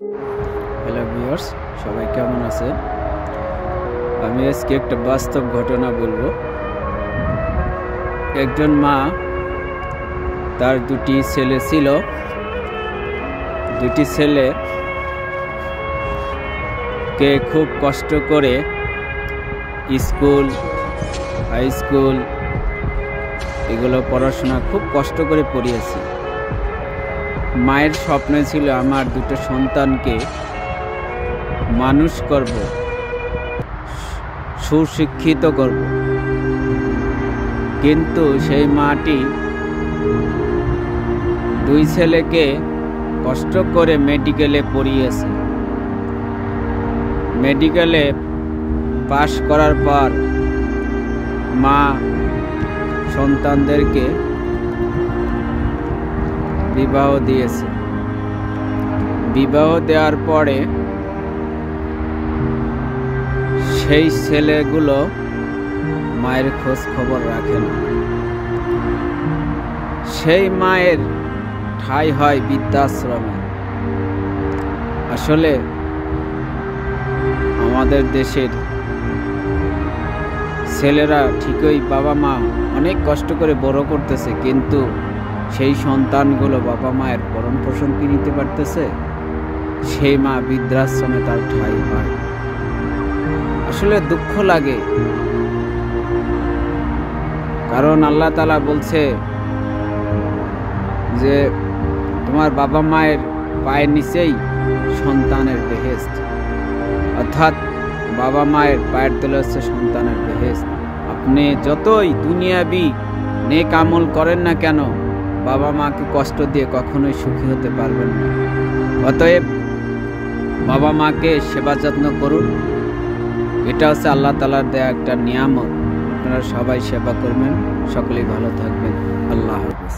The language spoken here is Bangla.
হ্যালো ভিউয়ার্স, সবাই কেমন আছে? আমি আজকে একটা বাস্তব ঘটনা বলবো। একজন মা, তার দুটি ছেলে ছিল। দুটি ছেলেকে খুব কষ্ট করে স্কুল, হাই স্কুল এগুলো পড়াশোনা খুব কষ্ট করে পড়িয়েছি। মায়ের স্বপ্ন ছিল আমার দুটো সন্তানকে মানুষ করব, সুশিক্ষিত করব। কিন্তু সেই মাটি দুই ছেলেকে কষ্ট করে মেডিকেলে পড়িয়েছে। মেডিকেলে পাশ করার পর মা সন্তানদেরকে বিবাহ দিয়েছে। বিবাহ দেওয়ার পরে সেই ছেলেগুলো মায়ের খোঁজ খবর রাখে না। সেই মায়ের ঠাঁই হয় বৃদ্ধাশ্রমে। আসলে আমাদের দেশের ছেলেরা ঠিকই বাবা মা অনেক কষ্ট করে বড় করতেছে, কিন্তু সেই সন্তানগুলো বাবা মায়ের ভরণ পোষণ কি নিতে পারতেছে? সেই মা বৃদ্ধাশ্রমে তার ঠাঁই হয়। আসলে দুঃখ লাগে, কারণ আল্লাহ তাআলা বলছে যে তোমার বাবা মায়ের পায়ের নিচেই সন্তানের বেহেশত। অর্থাৎ বাবা মায়ের পায়ের তলে হচ্ছে সন্তানের বেহেশত। আপনি যতই দুনিয়াবি নেক আমল করেন না কেন, বাবা মাকে কষ্ট দিয়ে কখনোই সুখী হতে পারবেন না। অতএব বাবা মাকে সেবা যত্ন করুন। এটা হচ্ছে আল্লাহ তাআলার দেয়া একটা নিয়ামত। আপনারা সবাই সেবা করবেন। সকলেই ভালো থাকবেন। আল্লাহ হাফেজ।